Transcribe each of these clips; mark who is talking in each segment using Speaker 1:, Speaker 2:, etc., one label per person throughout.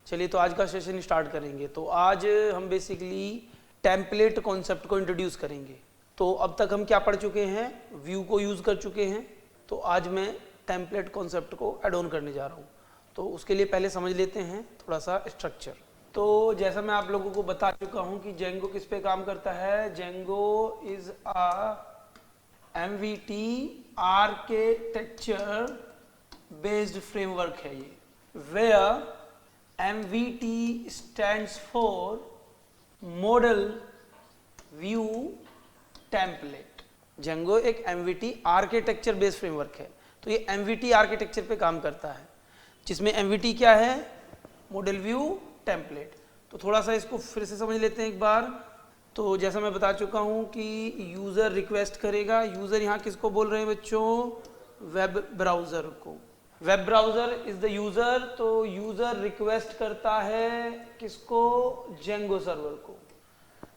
Speaker 1: चलिए तो आज का सेशन स्टार्ट करेंगे। तो आज हम बेसिकली टेम्पलेट कॉन्सेप्ट को इंट्रोड्यूस करेंगे। तो अब तक हम क्या पढ़ चुके हैं, व्यू को यूज़ कर चुके हैं। तो आज मैं टेम्पलेट कॉन्सेप्ट को ऐड ऑन करने जा रहा हूँ। तो उसके लिए पहले समझ लेते हैं थोड़ा सा स्ट्रक्चर। तो जैसा मैं आप लोगों को बता चुका हूँ कि जेंगो किस पे काम करता है। Django is a MVT architecture based framework है ये, where MVT stands for model view template. Django एक MVT आर्किटेक्चर बेस्ड फ्रेमवर्क है। तो ये MVT आर्किटेक्चर पे काम करता है, जिसमें MVT क्या है, मॉडल व्यू टेम्पलेट। तो थोड़ा सा इसको फिर से समझ लेते हैं एक बार। तो जैसा मैं बता चुका हूँ कि यूज़र रिक्वेस्ट करेगा। यूज़र यहाँ किसको बोल रहे हैं बच्चों, वेब ब्राउज़र को। Web browser is the user. तो यूज़र रिक्वेस्ट करता है किसको, जेंगो सर्वर को।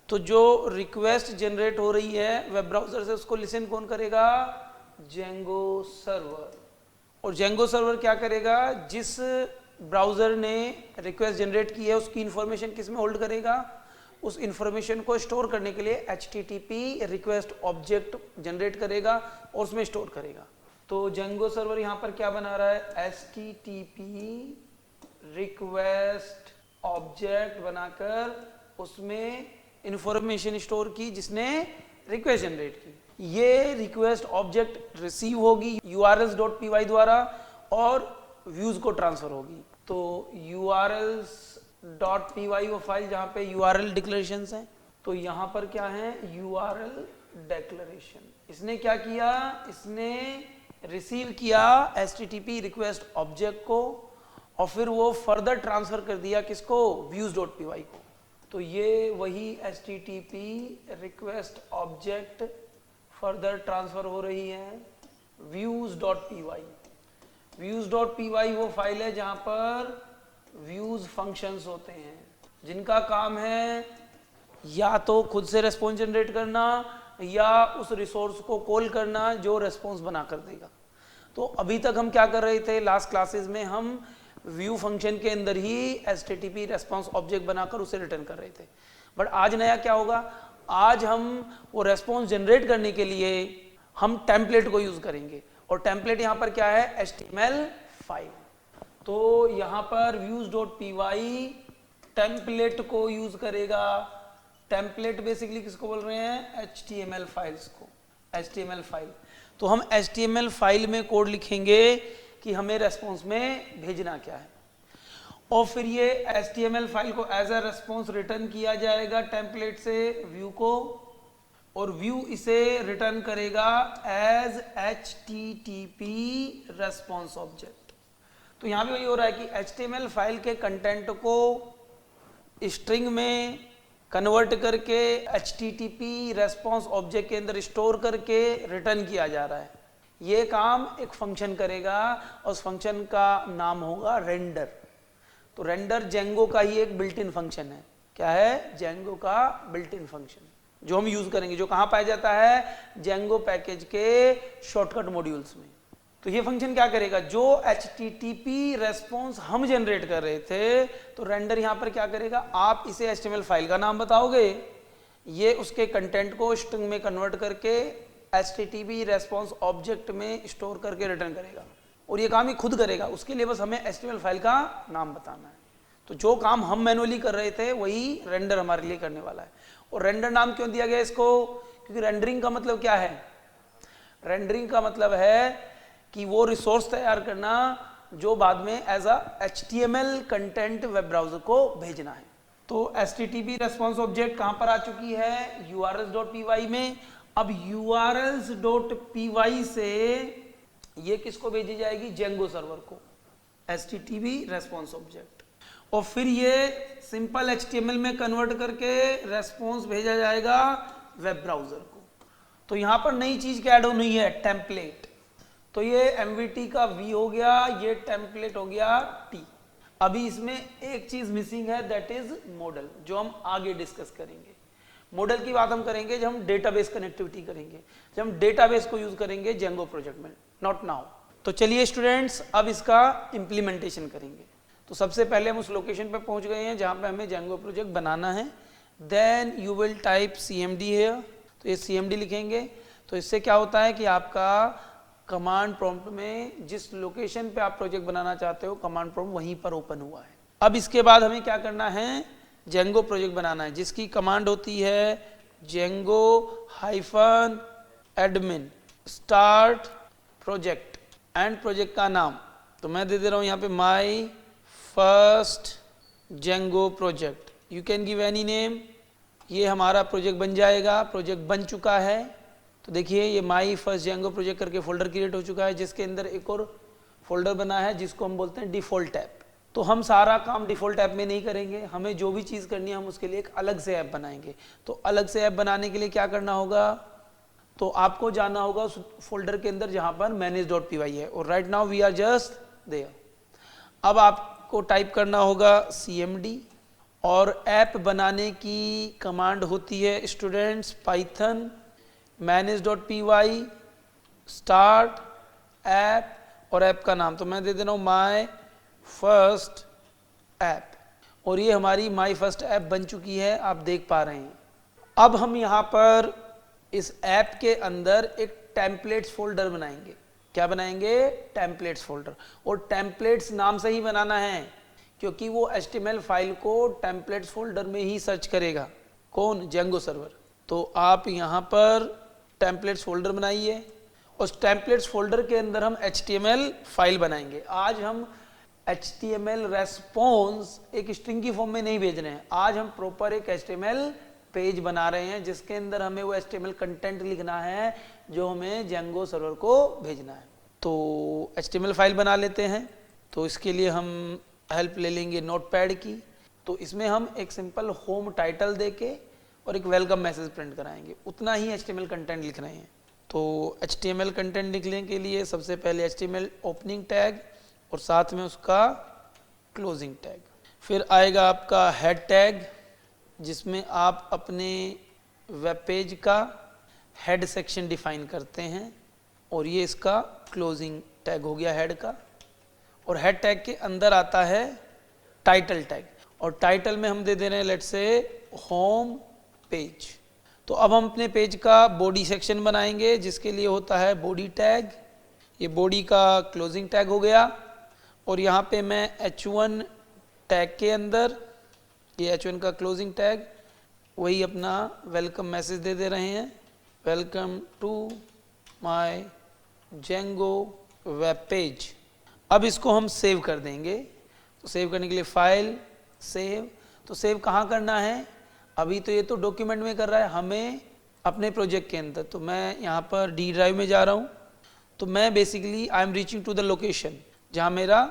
Speaker 1: तो जो रिक्वेस्ट जनरेट हो रही है वेब ब्राउज़र से, उसको लिसन कौन करेगा, जेंगो सर्वर। और जेंगो सर्वर क्या करेगा, जिस ब्राउज़र ने रिक्वेस्ट जनरेट की है उसकी इंफॉर्मेशन किस में होल्ड करेगा, उस इंफॉर्मेशन को स्टोर करने के लिए HTTP रिक्वेस्ट ऑब्जेक्ट जनरेट करेगा और उसमें स्टोर करेगा। तो जेंगो सर्वर यहाँ पर क्या बना रहा है, HTTP रिक्वेस्ट ऑब्जेक्ट बनाकर उसमें इंफॉर्मेशन स्टोर की जिसने रिक्वेस्ट जनरेट की। ये रिक्वेस्ट ऑब्जेक्ट रिसीव होगी urls.py द्वारा और व्यूज को ट्रांसफर होगी। तो urls.py वो फाइल जहाँ पे URL डिक्लेरेशंस हैं। तो यहाँ पर क्या है, URL डिक्लेरेशन। इसने क्या किया, इसने रिसीव किया HTTP रिक्वेस्ट ऑब्जेक्ट को और फिर वो फर्दर ट्रांसफर कर दिया किसको, views.py को। तो ये वही HTTP request object further transfer हो रही है views.py। views.py वो फाइल है जहाँ पर व्यूज फंक्शंस होते हैं, जिनका काम है या तो खुद से रेस्पॉन्स जनरेट करना या उस रिसोर्स को कॉल करना जो रेस्पॉन्स बना कर देगा। तो अभी तक हम क्या कर रहे थे, लास्ट क्लासेस में हम व्यू फंक्शन के अंदर ही HTTP रेस्पॉन्स ऑब्जेक्ट बनाकर उसे रिटर्न कर रहे थे। बट आज नया क्या होगा, आज हम वो रेस्पॉन्स जनरेट करने के लिए हम टेम्पलेट को यूज करेंगे। और टेम्पलेट यहाँ पर क्या है, HTML फाइल। तो यहाँ पर views.py टेम्पलेट को यूज करेगा। टेम्पलेट बेसिकली किसको बोल रहे हैं, HTML फाइल्स को, HTML फाइल। तो हम HTML फाइल में कोड लिखेंगे कि हमें रेस्पॉन्स में भेजना क्या है, और फिर ये HTML फाइल को एज अ रेस्पॉन्स रिटर्न किया जाएगा टेम्पलेट से व्यू को, और व्यू इसे रिटर्न करेगा एज HTTP रेस्पॉन्स ऑब्जेक्ट। तो यहाँ भी वही हो रहा है कि HTML फाइल के कंटेंट को स्ट्रिंग में कन्वर्ट करके HTTP रेस्पॉन्स ऑब्जेक्ट के अंदर स्टोर करके रिटर्न किया जा रहा है। ये काम एक फंक्शन करेगा और उस फंक्शन का नाम होगा रेंडर। तो रेंडर जेंगो का ही एक बिल्ट इन फंक्शन है। क्या है, जेंगो का बिल्ट इन फंक्शन जो हम यूज करेंगे, जो कहाँ पाया जाता है, जेंगो पैकेज के शॉर्टकट मॉड्यूल्स में। तो ये फंक्शन क्या करेगा, जो HTTP रेस्पॉन्स हम जनरेट कर रहे थे, तो रेंडर यहाँ पर क्या करेगा, आप इसे HTML फाइल का नाम बताओगे, ये उसके कंटेंट को स्ट्रिंग में कन्वर्ट करके HTTP रेस्पॉन्स ऑब्जेक्ट में स्टोर करके रिटर्न करेगा। और ये काम ही खुद करेगा, उसके लिए बस हमें HTML फाइल का नाम बताना है। तो जो काम हम मैनुअली कर रहे थे वही रेंडर हमारे लिए करने वाला है। और रेंडर नाम क्यों दिया गया इसको, क्योंकि रेंडरिंग का मतलब क्या है, रेंडरिंग का मतलब है कि वो रिसोर्स तैयार करना जो बाद में as a HTML content web browser को भेजना है। तो HTTP रेस्पॉन्स ऑब्जेक्ट कहाँ पर आ चुकी है, urls.py में। अब urls.py से ये किसको भेजी जाएगी, जेंगो सर्वर को, HTTP रेस्पॉन्स ऑब्जेक्ट। और फिर ये सिंपल HTML में कन्वर्ट करके रेस्पॉन्स भेजा जाएगा वेब ब्राउज़र को। तो यहाँ पर नई चीज़ क्या ऐड ऑन हुई है, टेम्पलेट। तो ये MVT का V हो गया, ये टेम्पलेट हो गया T। अभी इसमें एक चीज मिसिंग है, दैट इज मॉडल, जो हम आगे डिस्कस करेंगे। मॉडल की बात हम करेंगे जब हम डेटाबेस कनेक्टिविटी करेंगे, जब हम डेटाबेस को यूज करेंगे जेंगो प्रोजेक्ट में, नॉट नाउ। तो चलिए स्टूडेंट्स अब इसका इंप्लीमेंटेशन करेंगे। तो सबसे पहले हम उस लोकेशन पे पहुंच गए हैं जहां पे हमें जेंगो प्रोजेक्ट बनाना है। Then you will type CMD here, तो ये CMD लिखेंगे। तो इससे क्या होता है कि आपका कमांड प्रॉम्प्ट में जिस लोकेशन पे आप प्रोजेक्ट बनाना चाहते हो कमांड प्रॉम्प्ट वहीं पर ओपन हुआ है। अब इसके बाद हमें क्या करना है, जेंगो प्रोजेक्ट बनाना है जिसकी कमांड होती है Django -admin start project and project का नाम, तो मैं दे दे रहा हूं यहाँ पे my first Django project. You can give any name. ये हमारा प्रोजेक्ट बन जाएगा, प्रोजेक्ट बन चुका है। तो देखिए ये माई फर्स्ट जेंगो प्रोजेक्ट करके फोल्डर क्रिएट हो चुका है जिसके अंदर एक और फोल्डर बना है जिसको हम बोलते हैं डिफॉल्ट ऐप। तो हम सारा काम डिफॉल्ट ऐप में नहीं करेंगे, हमें जो भी चीज़ करनी है हम उसके लिए एक अलग से ऐप बनाएंगे। तो अलग से ऐप बनाने के लिए क्या करना होगा, तो आपको जाना होगा उस फोल्डर के अंदर जहां पर manage.py है और right now we are just there. अब आपको टाइप करना होगा CMD और ऐप बनाने की कमांड होती है students Python manage.py start app और ऐप का नाम, तो मैं दे दे रहा हूं माई फर्स्ट ऐप और ये हमारी माई फर्स्ट ऐप बन चुकी है, आप देख पा रहे हैं। अब हम यहाँ पर इस ऐप के अंदर एक टेम्पलेट्स फोल्डर बनाएंगे। क्या बनाएंगे, टेम्पलेट्स फोल्डर। और टेम्पलेट्स नाम से ही बनाना है क्योंकि वो HTML फाइल को टेम्पलेट्स फोल्डर में ही सर्च करेगा। कौन, जेंगो सर्वर। तो आप यहाँ पर टेम्पलेट्स फोल्डर बनाइए। उस टेम्पलेट्स फोल्डर के अंदर हम HTML फाइल बनाएंगे। आज हम HTML रेस्पॉन्स एक स्ट्रिंग की फॉर्म में नहीं भेज रहे हैं, आज हम प्रॉपर एक HTML पेज बना रहे हैं जिसके अंदर हमें वो HTML कंटेंट लिखना है जो हमें जेंगो सर्वर को भेजना है। तो HTML फाइल बना लेते हैं। तो इसके लिए हम हेल्प ले लेंगे नोटपैड की। तो इसमें हम एक सिंपल होम टाइटल देके और एक वेलकम मैसेज प्रिंट कराएंगे, उतना ही HTML कंटेंट लिख रहे हैं। तो HTML कंटेंट लिखने के लिए सबसे पहले HTML ओपनिंग टैग और साथ में उसका क्लोजिंग टैग, फिर आएगा आपका हेड टैग जिसमें आप अपने वेब पेज का हेड सेक्शन डिफाइन करते हैं और ये इसका क्लोजिंग टैग हो गया हेड का। और हेड टैग के अंदर आता है टाइटल टैग और टाइटल में हम दे दे रहे हैं लेट्स से होम पेज। तो अब हम अपने पेज का बॉडी सेक्शन बनाएंगे जिसके लिए होता है बॉडी टैग। ये बॉडी का क्लोजिंग टैग हो गया और यहाँ पे मैं H1 टैग के अंदर ये H1 का क्लोजिंग टैग वही अपना वेलकम मैसेज दे दे रहे हैं, welcome to my Django web page. अब इसको हम सेव कर देंगे। तो सेव करने के लिए फाइल सेव, तो सेव कहाँ करना है, अभी तो ये तो डॉक्यूमेंट में कर रहा है, हमें अपने प्रोजेक्ट के अंदर। तो मैं यहाँ पर D ड्राइव में जा रहा हूँ। तो मैं basically I am reaching to the location जहाँ मेरा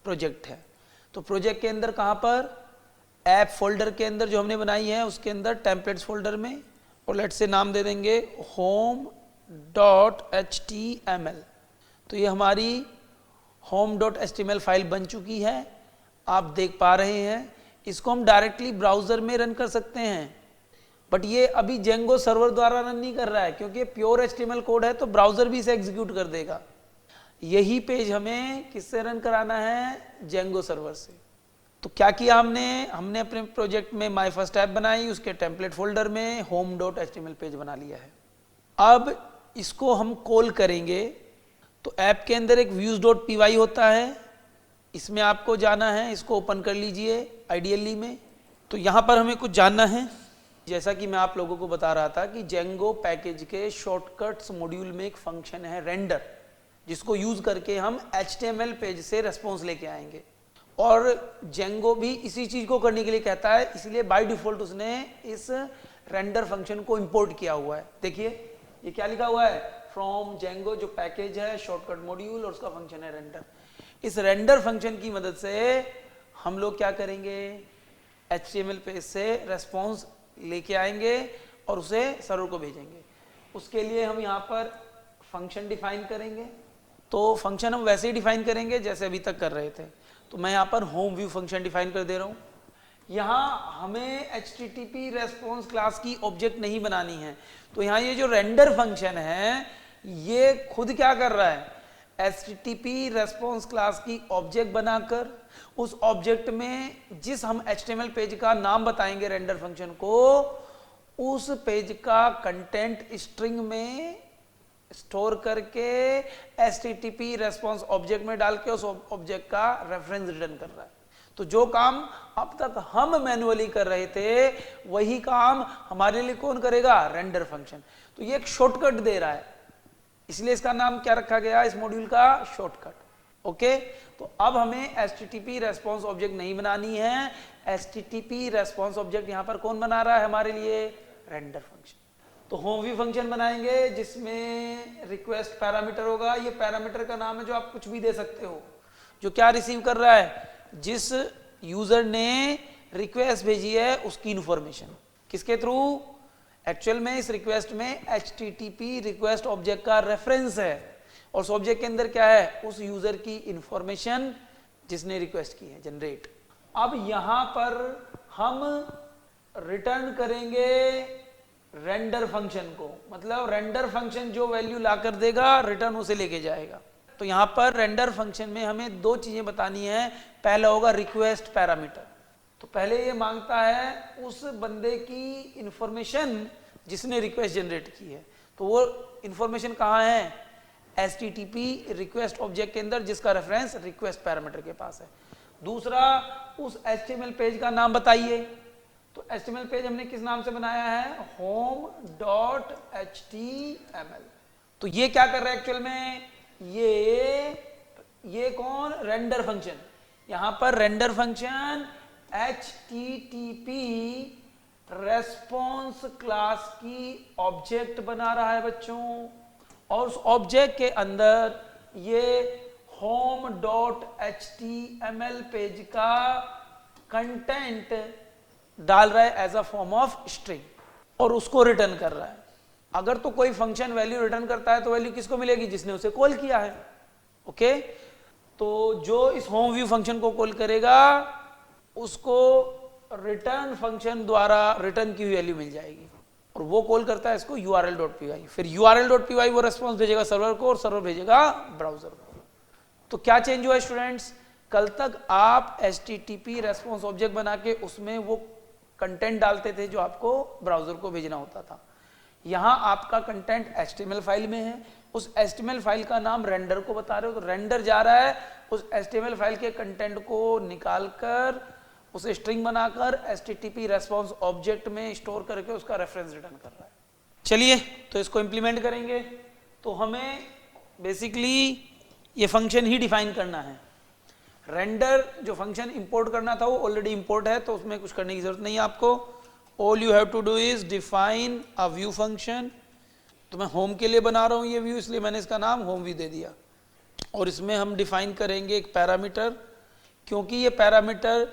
Speaker 1: प्रोजेक्ट है। तो प्रोजेक्ट के अंदर कहाँ पर, ऐप फोल्डर के अंदर जो हमने बनाई है उसके अंदर टेम्पलेट्स फोल्डर में, और लेट से नाम दे देंगे home.html। तो ये हमारी home.html फाइल बन चुकी है, आप देख पा रहे हैं। इसको हम डायरेक्टली ब्राउजर में रन कर सकते हैं, बट ये अभी जेंगो सर्वर द्वारा रन नहीं कर रहा है क्योंकि प्योर HTML कोड है, तो ब्राउजर भी इसे एग्जीक्यूट कर देगा। यही पेज हमें किससे रन कराना है, जेंगो सर्वर से। तो क्या किया हमने अपने प्रोजेक्ट में माय फर्स्ट ऐप बनाई, उसके टेम्पलेट फोल्डर में home.html पेज बना लिया है। अब इसको हम कॉल करेंगे। तो ऐप के अंदर एक views.py होता है, इसमें आपको जाना है, इसको ओपन कर लीजिए आइडियली में। तो यहाँ पर हमें कुछ जानना है, जैसा कि मैं आप लोगों को बता रहा था कि जेंगो पैकेज के शॉर्टकट्स मॉड्यूल में एक फंक्शन है रेंडर, जिसको यूज करके हम HTML पेज से रेस्पॉन्स लेके आएंगे। और जेंगो भी इसी चीज को करने के लिए कहता है, इसलिए बाय डिफॉल्ट उसने इस रेंडर फंक्शन को इंपोर्ट किया हुआ है। देखिए ये क्या लिखा हुआ है, फ्रॉम जेंगो, जो पैकेज है शॉर्टकट मॉड्यूल और उसका फंक्शन है रेंडर। इस रेंडर फंक्शन की मदद से हम लोग क्या करेंगे, HTML पेज से रेस्पॉन्स लेके आएंगे और उसे सर्वर को भेजेंगे। उसके लिए हम यहाँ पर फंक्शन डिफाइन करेंगे। तो फंक्शन हम वैसे ही डिफाइन करेंगे जैसे अभी तक कर रहे थे। तो मैं यहाँ पर होम व्यू फंक्शन डिफाइन कर दे रहा हूँ। यहाँ हमें HTTP रेस्पॉन्स क्लास की ऑब्जेक्ट नहीं बनानी है। तो यहाँ ये जो रेंडर फंक्शन है ये खुद क्या कर रहा है, HTTP रेस्पॉन्स क्लास की ऑब्जेक्ट बनाकर उस ऑब्जेक्ट में जिस हम HTML पेज का नाम बताएंगे रेंडर फंक्शन को, उस पेज का कंटेंट स्ट्रिंग में स्टोर करके HTTP रेस्पॉन्स ऑब्जेक्ट में डाल के उस ऑब्जेक्ट का रेफरेंस रिटर्न कर रहा है। तो जो काम अब तक हम मैन्युअली कर रहे थे वही काम हमारे लिए कौन करेगा? Render function. तो ये एक शॉर्टकट दे रहा है, इसलिए इसका नाम क्या रखा गया इस मॉड्यूल का? शॉर्टकट। ओके, तो अब हमें HTTP रेस्पॉन्स ऑब्जेक्ट नहीं बनानी है। HTTP रेस्पॉन्स ऑब्जेक्ट यहां पर कौन बना रहा है हमारे लिए? Render function. तो होम व्यू फंक्शन बनाएंगे जिसमें रिक्वेस्ट पैरामीटर होगा। ये पैरामीटर का नाम है जो आप कुछ भी दे सकते हो। जो क्या रिसीव कर रहा है? जिस यूजर ने रिक्वेस्ट भेजी है उसकी इंफॉर्मेशन। किसके थ्रू? एक्चुअल में इस रिक्वेस्ट में HTTP रिक्वेस्ट ऑब्जेक्ट का रेफरेंस है और उस ऑब्जेक्ट के अंदर क्या है? उस यूजर की इंफॉर्मेशन जिसने रिक्वेस्ट की है, जनरेट। अब यहां पर हम रिटर्न करेंगे रेंडर फंक्शन को, मतलब रेंडर फंक्शन जो वैल्यू लाकर देगा रिटर्न उसे लेके जाएगा। तो यहां पर रेंडर फंक्शन में हमें दो चीजें बतानी है। पहला होगा रिक्वेस्ट पैरामीटर। तो पहले ये मांगता है उस बंदे की इंफॉर्मेशन जिसने रिक्वेस्ट जनरेट की है। तो वो इंफॉर्मेशन कहां है? HTTP रिक्वेस्ट ऑब्जेक्ट के अंदर जिसका रेफरेंस रिक्वेस्ट पैरामीटर के पास है। दूसरा, उस HTML पेज का नाम बताइए। तो HTML पेज हमने किस नाम से बनाया है? home.html। तो ये क्या कर रहा है एक्चुअल में? ये कौन? Render function. यहां पर render function HTTP response class की ऑब्जेक्ट बना रहा है बच्चों, और उस ऑब्जेक्ट के अंदर ये home.html पेज का कंटेंट डाल रहा है as a form of string और उसको रिटर्न कर रहा है। अगर तो कोई फंक्शन वैल्यू रिटर्न करता है तो वैल्यू किसको मिलेगी? जिसने उसे कॉल किया है। ओके, तो जो इस होम व्यू फंक्शन को कॉल करेगा उसको रिटर्न फंक्शन द्वारा रिटर्न की हुई वैल्यू मिल जाएगी और वो कॉल करता है इसको url.py। फिर url.py वो रेस्पॉन्स भेजेगा सर्वर को और सर्वर भेजेगा ब्राउजर को। तो क्या चेंज हुआ स्टूडेंट्स? कल तक आप HTTP रेस्पॉन्स ऑब्जेक्ट बना के उसमें वो कंटेंट डालते थे जो आपको ब्राउजर को भेजना होता था। यहां आपका कंटेंट HTML फाइल में है, उस HTML फाइल का नाम रेंडर को बता रहे हो। तो रेंडर जा रहा है उस HTML फाइल के कंटेंट को निकालकर उसे स्ट्रिंग बनाकर HTTP रेस्पॉन्स ऑब्जेक्ट में स्टोर करके उसका रेफरेंस रिटर्न कर रहा है। चलिए तो इसको इंप्लीमेंट करेंगे। तो हमें बेसिकली ये फंक्शन ही डिफाइन करना है। रेंडर जो फंक्शन इंपोर्ट करना था वो ऑलरेडी इंपोर्ट है, तो उसमें कुछ करने की जरूरत नहीं है आपको। All you have to do is define a view function. तो मैं होम के लिए बना रहा हूँ ये व्यू, इसलिए मैंने इसका नाम होम व्यू दे दिया। और इसमें हम डिफाइन करेंगे एक पैरामीटर, क्योंकि ये पैरामीटर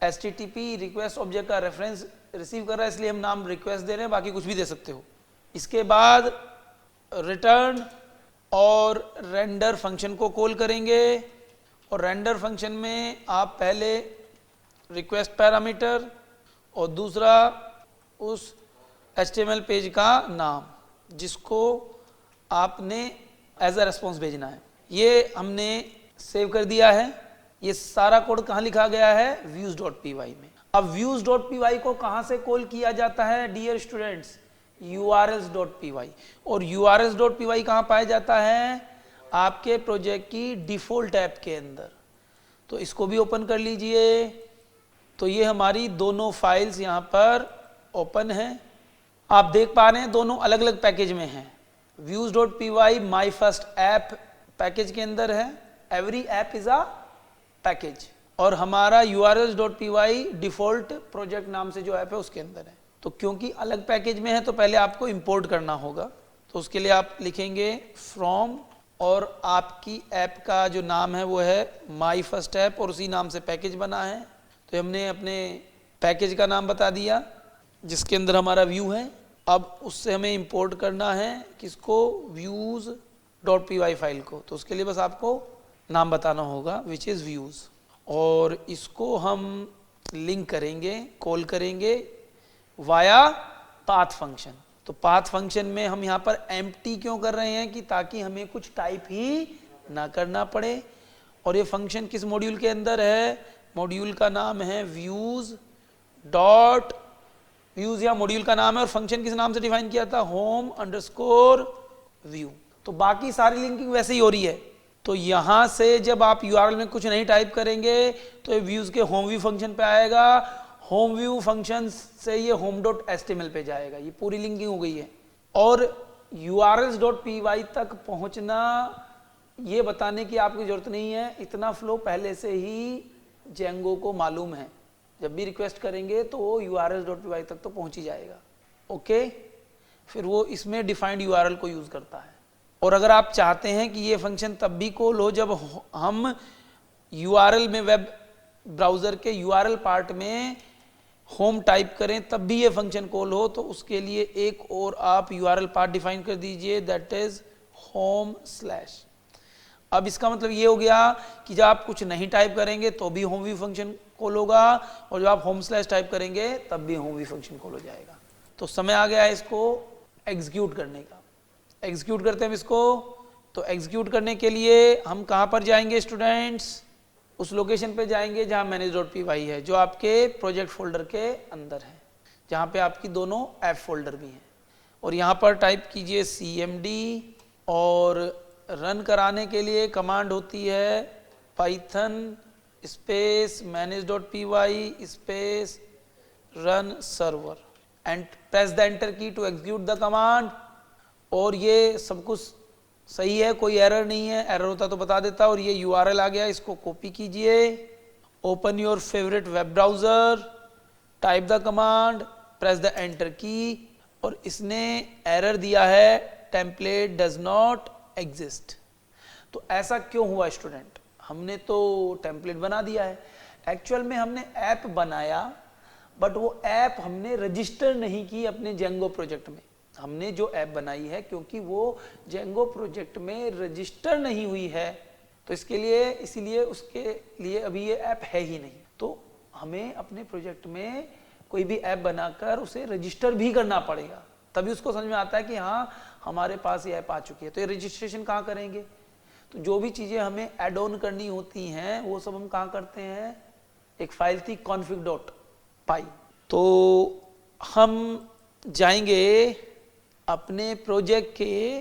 Speaker 1: HTTP रिक्वेस्ट ऑब्जेक्ट का रेफरेंस रिसीव कर रहा है इसलिए हम नाम रिक्वेस्ट दे रहे हैं, बाकी कुछ भी दे सकते हो। इसके बाद रिटर्न और रेंडर फंक्शन को कॉल करेंगे और रेंडर फंक्शन में आप पहले रिक्वेस्ट पैरामीटर और दूसरा उस HTML पेज का नाम जिसको आपने एज अ रेस्पॉन्स भेजना है, ये हमने सेव कर दिया है। ये सारा कोड कहाँ लिखा गया है? views.py में। अब views.py को कहाँ से कॉल किया जाता है डियर स्टूडेंट्स? urls.py। और urls.py कहाँ पाया जाता है? आपके प्रोजेक्ट की डिफॉल्ट ऐप के अंदर। तो इसको भी ओपन कर लीजिए। तो ये हमारी दोनों फाइल्स यहाँ पर ओपन हैं। आप देख पा रहे हैं दोनों अलग अलग पैकेज में हैं। views.py my first app package के अंदर है, every app is a package, और हमारा urls.py डिफॉल्ट प्रोजेक्ट नाम से जो ऐप है उसके अंदर है। तो क्योंकि अलग पैकेज में है तो पहले आपको इंपोर्ट करना होगा। तो उसके लिए आप लिखेंगे फ्रॉम और आपकी ऐप का जो नाम है वो है माई फर्स्ट ऐप और उसी नाम से पैकेज बना है। तो हमने अपने पैकेज का नाम बता दिया जिसके अंदर हमारा व्यू है। अब उससे हमें इंपोर्ट करना है किसको? views.py फाइल को। तो उसके लिए बस आपको नाम बताना होगा विच इज़ व्यूज़, और इसको हम लिंक करेंगे, कॉल करेंगे वाया पाथ फंक्शन। तो पाथ फंक्शन में हम यहाँ पर एम्प्टी क्यों कर रहे हैं? कि ताकि हमें कुछ टाइप ही ना करना पड़े और ये फंक्शन किस मॉड्यूल के अंदर है, मॉड्यूल का नाम है व्यूज डॉट, व्यूज या मॉड्यूल का नाम है और फंक्शन किस नाम से डिफाइन किया था, होम अंडरस्कोर व्यू। तो बाकी सारी लिंकिंग वैसे ही हो रही है। तो यहां से जब आप यूआरएल में कुछ नहीं टाइप करेंगे तो ये व्यूज के होम व्यू फंक्शन पे आएगा, होम व्यू फंक्शन से ये होम डॉट एचटीएमएल पे जाएगा। ये पूरी लिंकिंग हो गई है। और urls.py तक पहुंचना ये बताने की आपकी जरूरत नहीं है, इतना फ्लो पहले से ही जेंगो को मालूम है। जब भी रिक्वेस्ट करेंगे तो वो urls.py तक तो पहुंच ही जाएगा। ओके, फिर वो इसमें डिफाइंड यूआरएल को यूज करता है। और अगर आप चाहते हैं कि ये फंक्शन तब भी कॉल हो जब हम यूआरएल में, वेब ब्राउजर के यूआरएल पार्ट में होम टाइप करें तब भी ये फंक्शन कॉल हो, तो उसके लिए एक और आप यूआरएल पार्ट डिफाइन कर दीजिए, दैट इज होम स्लैश। अब इसका मतलब ये हो गया कि जब आप कुछ नहीं टाइप करेंगे तो भी होम व्यू फंक्शन कॉल होगा और जब आप होम स्लैश टाइप करेंगे तब भी होम व्यू फंक्शन कॉल हो जाएगा। तो समय आ गया है इसको एग्जीक्यूट करने का। एग्जीक्यूट करते हैं इसको। तो एग्जीक्यूट करने के लिए हम कहाँ पर जाएंगे स्टूडेंट्स, उस लोकेशन पे जाएंगे जहाँ manage.py है, जो आपके प्रोजेक्ट फोल्डर के अंदर है, जहाँ पे आपकी दोनों ऐप फोल्डर भी हैं। और यहाँ पर टाइप कीजिए cmd और रन कराने के लिए कमांड होती है python space manage.py space run server and press the enter की टू एग्जीक्यूट द कमांड। और ये सब कुछ सही है, कोई एरर नहीं है, एरर होता तो बता देता। और ये यूआरएल आ गया, इसको कॉपी कीजिए, open your favourite web browser, type the command, press the enter की। और इसने एरर दिया है टेम्पलेट डज नॉट एग्जिस्ट। तो ऐसा क्यों हुआ स्टूडेंट, हमने तो टेम्पलेट बना दिया है, एक्चुअल में हमने ऐप बनाया बट वो ऐप हमने रजिस्टर नहीं की अपने जेंगो प्रोजेक्ट में। हमने जो ऐप बनाई है क्योंकि वो जेंगो प्रोजेक्ट में रजिस्टर नहीं हुई है, तो इसके लिए, इसीलिए उसके लिए अभी ये ऐप है ही नहीं। तो हमें अपने प्रोजेक्ट में कोई भी ऐप बनाकर उसे रजिस्टर भी करना पड़ेगा, तभी उसको समझ में आता है कि हाँ हमारे पास ये ऐप आ चुकी है। तो ये रजिस्ट्रेशन कहाँ करेंगे, तो जो भी चीज़ें हमें ऐड ऑन करनी होती हैं वो सब हम कहाँ करते हैं, एक फाइल थी config.py। तो हम जाएंगे अपने प्रोजेक्ट के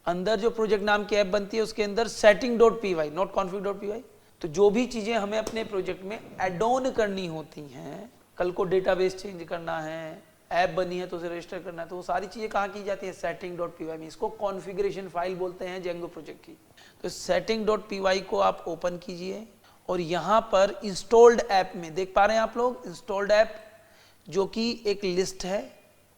Speaker 1: अंदर, जो प्रोजेक्ट नाम की ऐप बनती है उसके अंदर setting.py, नॉट config.py। तो जो भी चीजें हमें अपने प्रोजेक्ट में एड ऑन करनी होती हैं, कल को डेटाबेस चेंज करना है, ऐप बनी है तो उसे रजिस्टर करना है, तो वो सारी चीजें कहाँ की जाती है, setting.py में। इसको कॉन्फ़िगरेशन फाइल बोलते हैं जेंगो प्रोजेक्ट की। तो setting.py को आप ओपन कीजिए और यहाँ पर इंस्टॉल्ड ऐप में देख पा रहे हैं आप लोग, इंस्टॉल्ड ऐप जो कि एक लिस्ट है।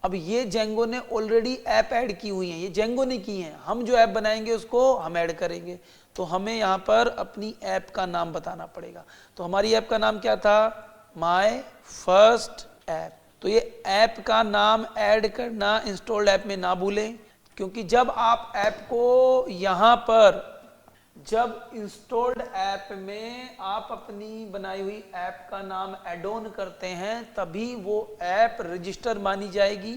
Speaker 1: अब ये जेंगो ने ऑलरेडी ऐप ऐड की हुई है, ये जेंगो ने की है, हम जो ऐप बनाएंगे उसको हम ऐड करेंगे। तो हमें यहाँ पर अपनी ऐप का नाम बताना पड़ेगा। तो हमारी ऐप का नाम क्या था, माय फर्स्ट ऐप। तो ये ऐप का नाम ऐड करना इंस्टॉल्ड ऐप में ना भूलें, क्योंकि जब आप ऐप को यहाँ पर, जब इंस्टॉल्ड ऐप में आप अपनी बनाई हुई ऐप का नाम ऐड ऑन करते हैं तभी वो ऐप रजिस्टर मानी जाएगी,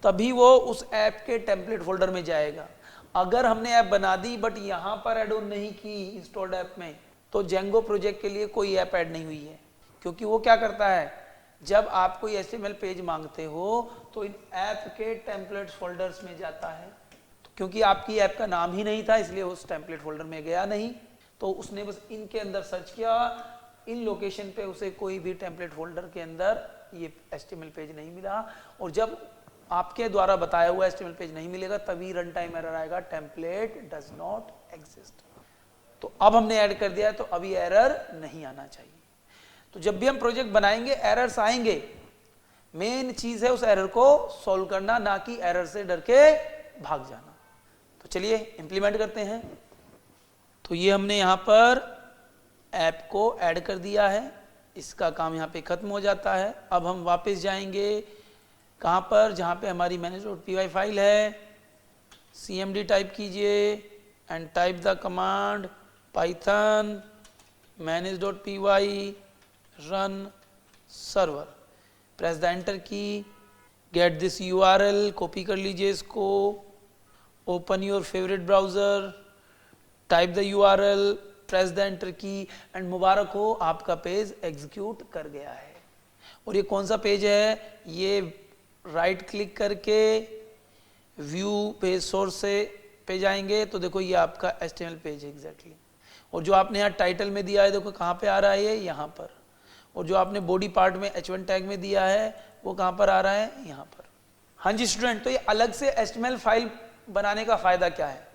Speaker 1: तभी वो उस ऐप के टेम्पलेट फोल्डर में जाएगा। अगर हमने ऐप बना दी बट यहाँ पर ऐड ऑन नहीं की इंस्टॉल्ड ऐप में, तो जेंगो प्रोजेक्ट के लिए कोई ऐप ऐड नहीं हुई है। क्योंकि वो क्या करता है, जब आप कोई HTML पेज मांगते हो तो इन ऐप के टेम्पलेट्स फोल्डर्स में जाता है। क्योंकि आपकी ऐप का नाम ही नहीं था इसलिए उस टेम्पलेट फोल्डर में गया नहीं, तो उसने बस इनके अंदर सर्च किया, इन लोकेशन पे उसे कोई भी टेम्पलेट फोल्डर के अंदर ये HTML पेज नहीं मिला। और जब आपके द्वारा बताया हुआ HTML पेज नहीं मिलेगा तभी रन टाइम एरर आएगा, टेम्पलेट डज नॉट एग्जिस्ट। तो अब हमने ऐड कर दिया है तो अभी एरर नहीं आना चाहिए। तो जब भी हम प्रोजेक्ट बनाएंगे एरर्स आएंगे, मेन चीज है उस एरर को सॉल्व करना, ना कि एरर से डर के भाग जाना। तो चलिए इंप्लीमेंट करते हैं। तो ये हमने यहाँ पर ऐप को ऐड कर दिया है, इसका काम यहाँ पे खत्म हो जाता है। अब हम वापस जाएंगे कहाँ पर, जहाँ पे हमारी manage.py फाइल है, cmd टाइप कीजिए and type the command python manage.py run server, press the enter की, गेट दिस URL, कॉपी कर लीजिए इसको, open your favourite browser, type the URL, press the enter की एंड मुबारक हो, आपका पेज एग्जीक्यूट कर गया है। और ये कौन सा पेज है, ये राइट क्लिक करके व्यू पेज सोर्स से पे जाएंगे तो देखो ये आपका HTML पेज है एग्जैक्टली। और जो आपने यहाँ टाइटल में दिया है देखो कहाँ पे आ रहा है, ये यहाँ पर। और जो आपने बॉडी पार्ट में H1 टैग में दिया है वो कहाँ पर आ रहा है, यहाँ पर। हाँ जी स्टूडेंट, तो ये अलग से HTML फाइल बनाने का फायदा क्या है?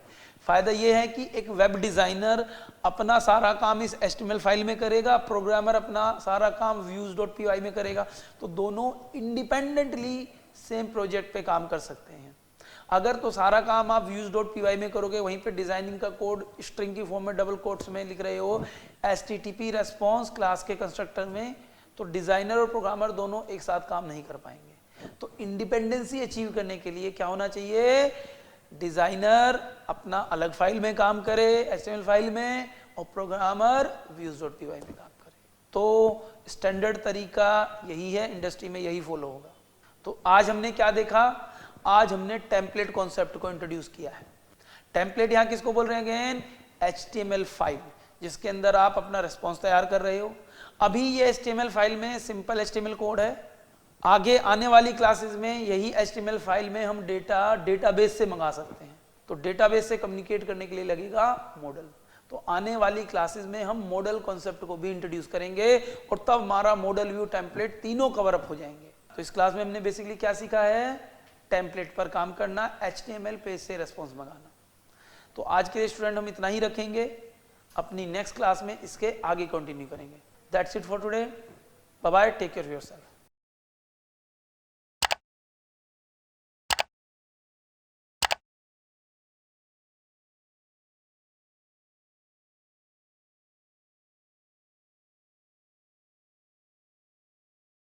Speaker 1: फायदा ये है कि एक वेब डिजाइनर अपना सारा काम इस HTML फाइल में करेगा, प्रोग्रामर अपना सारा काम views.py में करेगा, तो दोनों इंडिपेंडेंटली सेम प्रोजेक्ट पे काम कर सकते हैं। अगर तो सारा काम आप views.py में करोगे, वहीं पे डिजाइनिंग का कोड स्ट्रिंग की फॉर्म में डबल कोट्स में लिख रहे हो HTTP रेस्पॉन्स क्लास के कंस्ट्रक्टर में, तो डिजाइनर और प्रोग्रामर दोनों एक साथ काम नहीं कर पाएंगे। तो इंडिपेंडेंसी अचीव करने के लिए क्या होना चाहिए, डिजाइनर अपना अलग फाइल में काम करे HTML फाइल में, और प्रोग्रामर views.py में काम करे। तो स्टैंडर्ड तरीका यही है, इंडस्ट्री में यही फॉलो होगा। तो आज हमने क्या देखा, आज हमने टेम्पलेट कॉन्सेप्ट को इंट्रोड्यूस किया है। टेम्पलेट यहाँ किसको बोल रहे हैं अगेन, HTML फाइल, जिसके अंदर आप अपना रिस्पॉन्स तैयार कर रहे हो। अभी ये HTML फाइल में सिंपल HTML कोड है, आगे आने वाली क्लासेस में यही HTML फाइल में हम डेटा डेटाबेस से मंगा सकते हैं। तो डेटाबेस से कम्युनिकेट करने के लिए लगेगा मॉडल। तो आने वाली क्लासेस में हम मॉडल कॉन्सेप्ट को भी इंट्रोड्यूस करेंगे और तब हमारा मॉडल, व्यू, टेम्पलेट तीनों कवर अप हो जाएंगे। तो इस क्लास में हमने बेसिकली क्या सीखा है, टेम्पलेट पर काम करना, HTML पेज से रेस्पॉन्स मंगाना। तो आज के लिए स्टूडेंट हम इतना ही रखेंगे, अपनी नेक्स्ट क्लास में इसके आगे कंटिन्यू करेंगे। That's it for today, bye bye, take care of yourself.